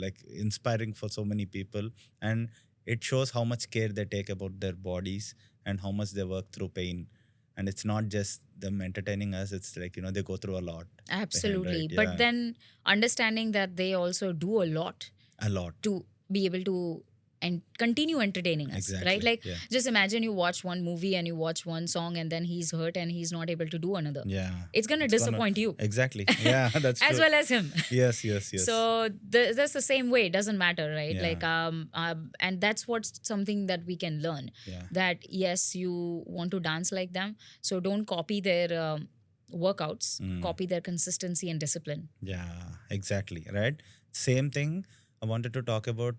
like inspiring for so many people, and it shows how much care they take about their bodies and how much they work through pain. And it's not just them entertaining us, it's like, you know, they go through a lot behind, Absolutely. right? But Yeah, then understanding that they also do a lot a lot. to be able to and continue entertaining us, Exactly. right? Like, Yeah. just imagine you watch one movie and you watch one song and then he's hurt and he's not able to do another. Yeah. It's going to disappoint you Exactly. Yeah, that's as true. well as him. Yes, yes, yes. So that's the same way. It doesn't matter, right? Yeah. Like and that's what's something that we can learn, Yeah. that yes, you want to dance like them, so don't copy their workouts, copy their consistency and discipline. Yeah, exactly. Right. Same thing. I wanted to talk about,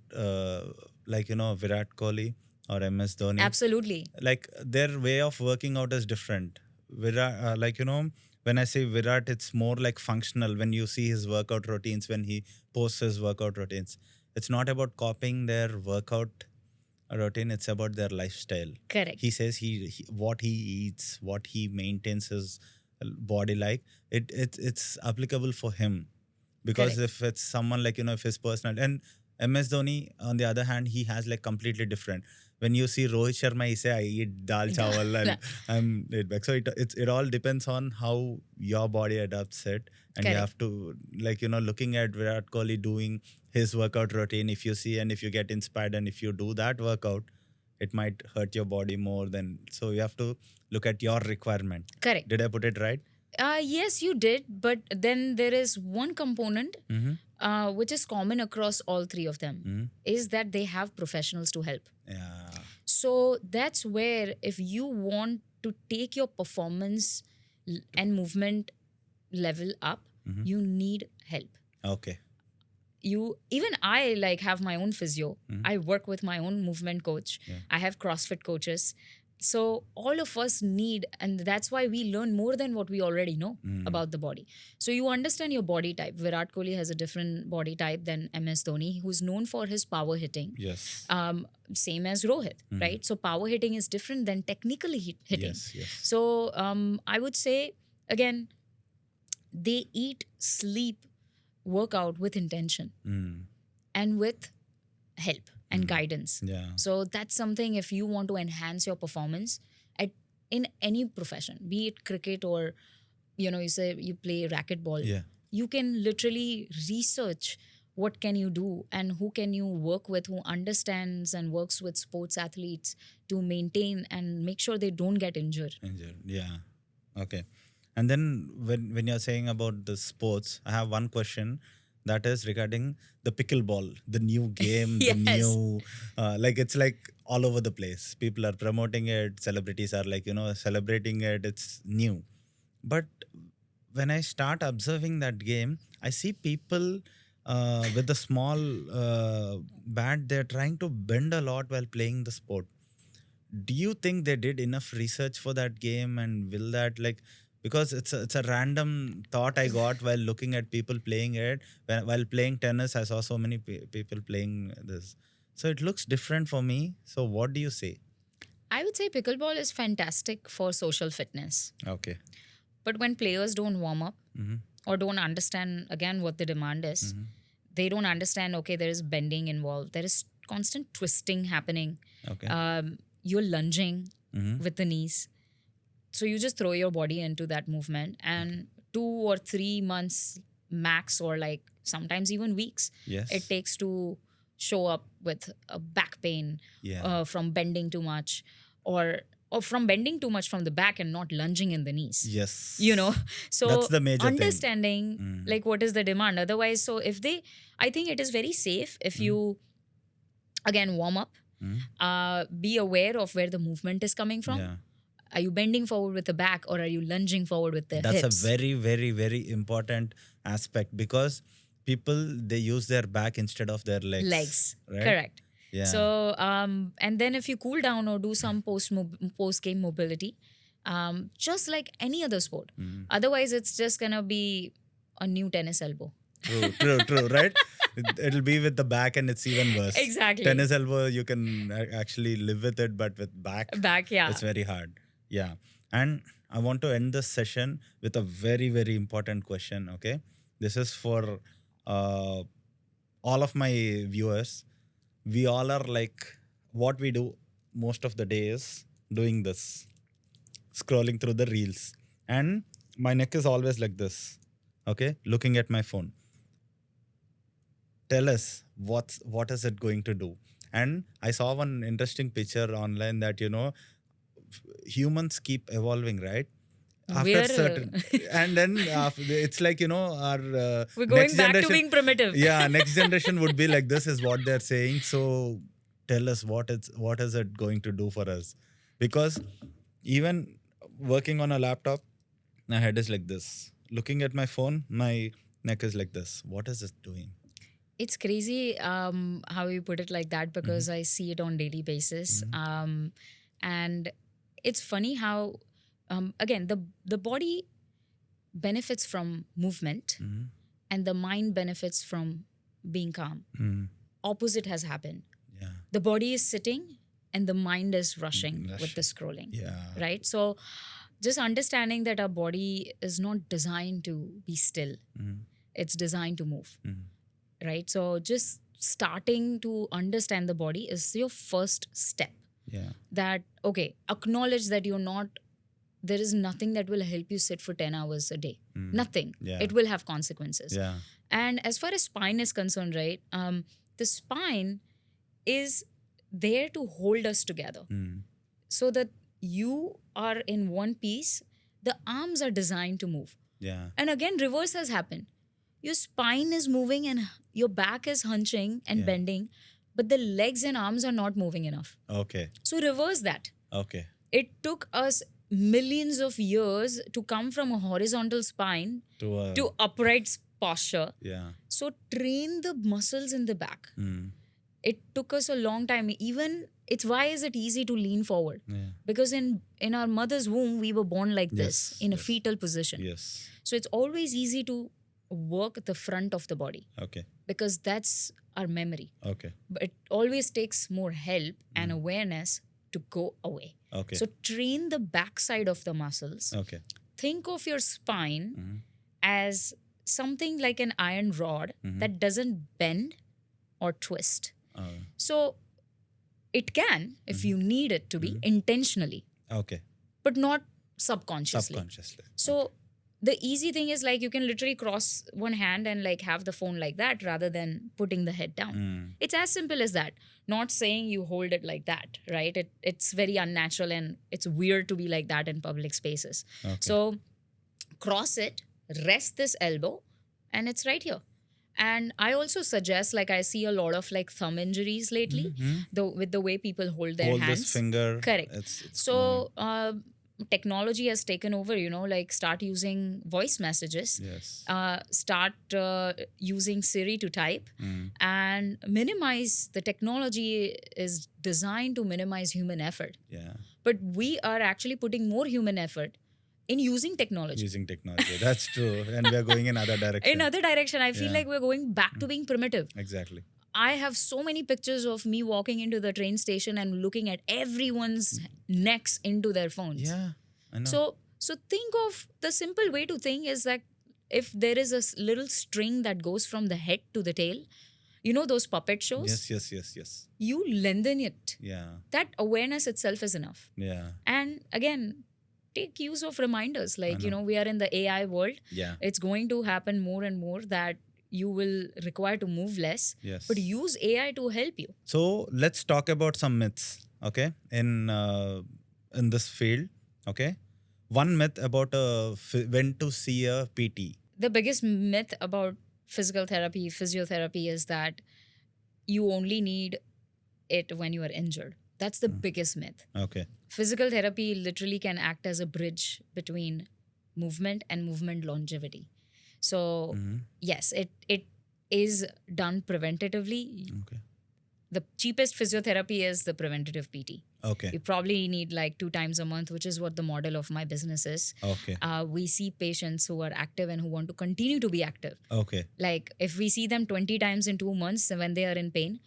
like, you know, Virat Kohli or MS Dhoni. Absolutely. Like their way of working out is different. Virat, like, you know, when I say Virat, it's more like functional. When you see his workout routines, when he posts his workout routines, it's not about copying their workout routine. It's about their lifestyle. Correct. He says he what he eats, what he maintains his body like. It's applicable for him. Because Correct. if it's someone like, you know, if his personal, and MS Dhoni on the other hand, he has like completely different. When you see Rohit Sharma, he say I eat dal chawal and I'm laid back. So it all depends on how your body adapts it, and you Correct. have to, like, you know, looking at Virat Kohli doing his workout routine, if you see and if you get inspired and if you do that workout, it might hurt your body more than. So you have to look at your requirement. Correct. Did I put it right? Yes, you did, but then there is one component which is common across all three of them, is that they have professionals to help. Yeah. So that's where, if you want to take your performance and movement level up, you need help. Okay. Even I like have my own physio. I work with my own movement coach. Yeah. I have CrossFit coaches. So all of us need, and that's why we learn more than what we already know about the body. So you understand your body type. Virat Kohli has a different body type than MS Dhoni, who's known for his power hitting. Yes. Same as Rohit, right? So power hitting is different than technically hitting. Yes, yes. So I would say, again, they eat, sleep, work out with intention and with help and guidance. Yeah. So that's something, if you want to enhance your performance in any profession, be it cricket or, you know, you say you play racquetball, Yeah. you can literally research what can you do and who can you work with, who understands and works with sports athletes to maintain and make sure they don't get injured. Yeah. Okay. And then when you're saying about the sports, I have one question that is regarding the pickleball, the new game, Yes. the new, like it's like all over the place. People are promoting it. Celebrities are like, you know, celebrating it. It's new. But when I start observing that game, I see people with a small bat, they're trying to bend a lot while playing the sport. Do you think they did enough research for that game, and will that, like, because it's a random thought I got while looking at people playing it. While playing tennis, I saw so many people playing this. So it looks different for me. So what do you say? I would say pickleball is fantastic for social fitness. Okay. But when players don't warm up or don't understand, again, what the demand is, they don't understand, okay, there is bending involved, there is constant twisting happening. Okay. You're lunging with the knees. So you just throw your body into that movement, and 2 or 3 months max, or like sometimes even weeks, Yes. it takes to show up with a back pain Yeah. from bending too much, or from bending too much from the back and not lunging in the knees. Yes. You know, so That's the major thing. understanding like what is the demand. Otherwise, so if they, I think it is very safe if you again warm up, be aware of where the movement is coming from. Yeah. Are you bending forward with the back, or are you lunging forward with the That's hips? a very, very, very important aspect, because people, they use their back instead of their legs. Right? Correct. Yeah. So and then if you cool down or do some post game mobility, just like any other sport. Otherwise, it's just gonna be a new tennis elbow. True, right? It'll be with the back and it's even worse. Exactly. Tennis elbow, you can actually live with it, but with back, Yeah. it's very hard. Yeah. And I want to end this session with a very, very important question, okay? This is for all of my viewers. We all are like, what we do most of the day is doing this, scrolling through the reels. And my neck is always like this, okay? Looking at my phone. Tell us what is it going to do. And I saw one interesting picture online that humans keep evolving, right? After We're certain and then it's like our we're going next back to generation, being primitive. yeah, next generation would be like this is what they're saying. So tell us what is it going to do for us, because even working on a laptop, my head is like this. Looking at my phone, my neck is like this. What is it doing? It's crazy how you put it like that, because I see it on daily basis. And it's funny how, again, the body benefits from movement and the mind benefits from being calm. Opposite has happened. Yeah. The body is sitting and the mind is rushing with the scrolling. Yeah. Right? So just understanding that our body is not designed to be still. It's designed to move. Right? So just starting to understand the body is your first step. Yeah. That, okay, acknowledge that there is nothing that will help you sit for 10 hours a day. Nothing. Yeah. It will have consequences. Yeah. And as far as spine is concerned, right, the spine is there to hold us together. So that you are in one piece, the arms are designed to move. Yeah. And again, reverse has happened. Your spine is moving and your back is hunching and bending, but the legs and arms are not moving enough. Okay. So reverse that. Okay. It took us millions of years to come from a horizontal spine to upright posture. Yeah. So train the muscles in the back. It took us a long time. Even why is it easy to lean forward? Yeah. Because in our mother's womb, we were born like this, Yes, in a yes. fetal position. Yes. So it's always easy to work the front of the body, Okay. because that's our memory. Okay. But it always takes more help and awareness to go away. Okay. So train the backside of the muscles. Okay. Think of your spine as something like an iron rod that doesn't bend or twist. So it can, if you need it to be, intentionally, Okay. but not subconsciously. Subconsciously. So the easy thing is, like, you can literally cross one hand and like have the phone like that rather than putting the head down. It's as simple as that. Not saying you hold it like that, right? It's very unnatural and it's weird to be like that in public spaces. Okay. So cross it, rest this elbow, and it's right here. And I also suggest, like, I see a lot of like thumb injuries lately, with the way people hold their Hold hands. this finger. Correct. It's So technology has taken over, like start using voice messages. yes. Start using Siri to type and minimize. The technology is designed to minimize human effort. Yeah. But we are actually putting more human effort in using technology. Using technology. That's true. And we are going in other direction. In other direction, I feel like we're going back to being primitive. Exactly. I have so many pictures of me walking into the train station and looking at everyone's necks into their phones. Yeah. I know. So think of the simple way to think is that if there is a little string that goes from the head to the tail, those puppet shows? Yes. You lengthen it. Yeah. That awareness itself is enough. Yeah. And again, take use of reminders. Like, we are in the AI world. Yeah. It's going to happen more and more that you will require to move less. Yes. But use AI to help you. So let's talk about some myths, okay, in this field, okay. One myth about when to see a PT. The biggest myth about physical therapy, physiotherapy is that you only need it when you are injured. That's the biggest myth. Okay. Physical therapy literally can act as a bridge between movement and movement longevity. So yes, it is done preventatively. Okay. The cheapest physiotherapy is the preventative PT. Okay. You probably need like 2 times a month, which is what the model of my business is. Okay. We see patients who are active and who want to continue to be active. Okay. Like if we see them 20 times in 2 months when they are in pain,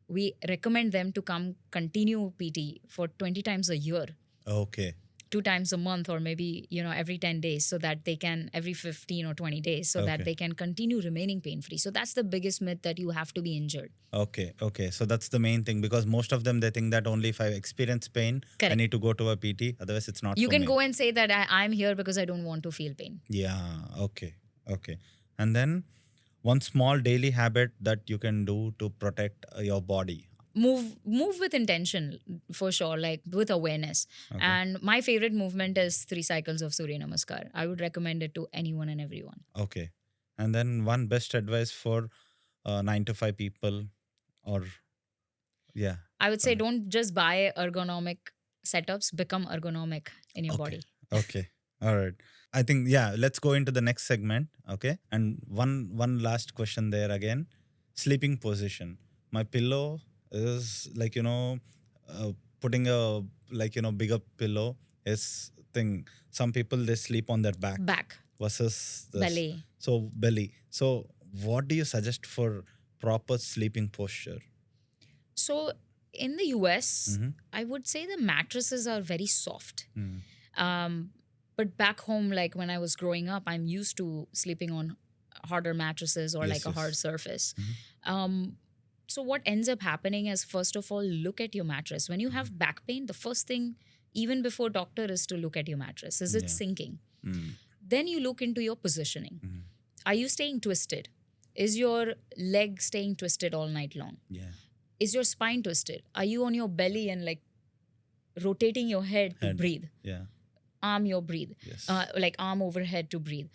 we recommend them to come continue PT for 20 times a year. Okay. 2 times a month, or maybe every 10 days, so that they can, every 15 or 20 days, so that Okay. they can continue remaining pain free. So that's the biggest myth, that you have to be injured. Okay. Okay. So that's the main thing, because most of them, they think that only if I experience pain, I Correct. need to go to a PT. Otherwise, it's not You for can me. go and say that I'm here because I don't want to feel pain. Yeah. Okay. Okay. And then one small daily habit that you can do to protect your body. Move with intention, for sure, like with awareness. Okay. And my favorite movement is 3 cycles of Surya Namaskar. I would recommend it to anyone and everyone. Okay. And then one best advice for 9 to 5 people, or yeah. I would say don't just buy ergonomic setups, become ergonomic in your body. Okay. All right. I think, yeah, let's go into the next segment. Okay. And one last question there again. Sleeping position. My pillow is like, putting a bigger pillow is thing. Some people, they sleep on their back versus this. Belly. So belly. So what do you suggest for proper sleeping posture? So in the US, Mhm. I would say the mattresses are very soft. Mm. But back home, like when I was growing up, I'm used to sleeping on harder mattresses or Yes, like a yes. hard surface. Mhm. So what ends up happening is, first of all, look at your mattress. When you have back pain, the first thing, even before doctor, is to look at your mattress. Is it Yeah. sinking? Mm. Then you look into your positioning. Mhm. Are you staying twisted? Is your leg staying twisted all night long? Yeah. Is your spine twisted? Are you on your belly and like rotating your head to Head. breathe? Yeah. Arm your breathe. Yes. Like arm overhead to breathe.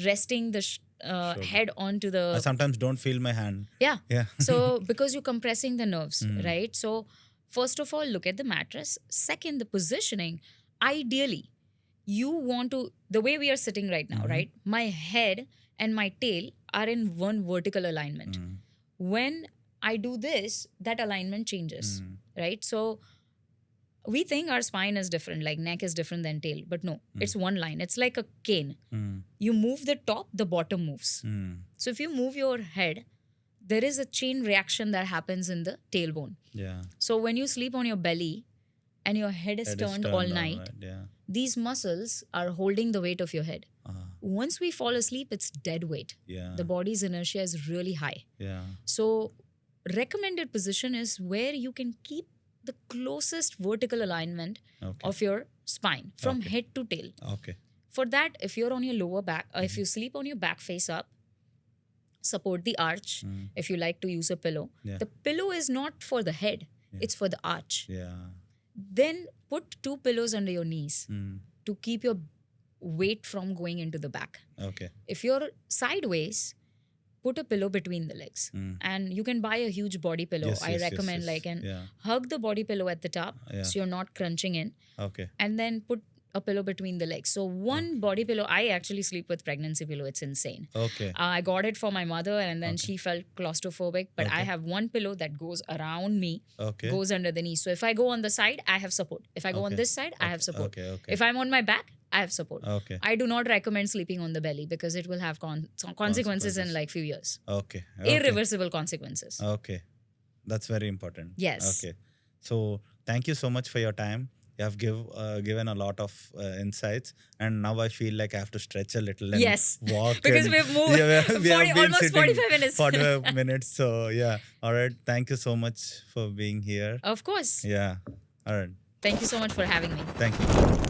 Resting the Shoulder. head onto I the... sometimes don't feel my hand. Yeah. Yeah. So because you're compressing the nerves, Mm. right? So first of all, look at the mattress. Second, the positioning. Ideally, you want to, the way we are sitting right now, Mhm. right? My head and my tail are in one vertical alignment. Mm. When I do this, that alignment changes, Mm. right? So we think our spine is different, like neck is different than tail, but no, it's one line. It's like a cane. Mm. You move the top, the bottom moves. Mm. So if you move your head, there is a chain reaction that happens in the tailbone. Yeah. So when you sleep on your belly and your head is Head turned all down, night, right? Yeah. these muscles are holding the weight of your head. Ah. Once we fall asleep, it's dead weight. Yeah. The body's inertia is really high. Yeah. So recommended position is where you can keep the closest vertical alignment Okay. of your spine from Okay. head to tail. Okay. For that, if you're on your lower back, or if you sleep on your back face up, support the arch. Mm. If you like to use a pillow, Yeah. the pillow is not for the head, Yeah. it's for the arch. Yeah. Then put 2 pillows under your knees Mm. to keep your weight from going into the back. Okay. If you're sideways, put a pillow between the legs. Mm. And you can buy a huge body pillow. Yes, I yes, yes, recommend yes. and Yeah. hug the body pillow at the top Yeah. so you're not crunching in, Okay. and then put a pillow between the legs. So one body pillow, I actually sleep with pregnancy pillow. It's insane. Okay. I got it for my mother, and then she felt claustrophobic. But I Okay. have one pillow that goes around me, Okay. goes under the knee. So if I go on the side, I have support. If I go on Okay. this side, I have support. Okay. Okay. If I'm on my back, I have support. Okay. I do not recommend sleeping on the belly because it will have consequences in like few years. Okay. Okay. Irreversible consequences. Okay. That's very important. Yes. Okay. So thank you so much for your time. You have given a lot of insights, and now I feel like I have to stretch a little and Yes. walk. Because and- we've moved we have been almost sitting 45 minutes. 45 minutes. So yeah. All right. Thank you so much for being here. Of course. Yeah. All right. Thank you so much for having me. Thank you.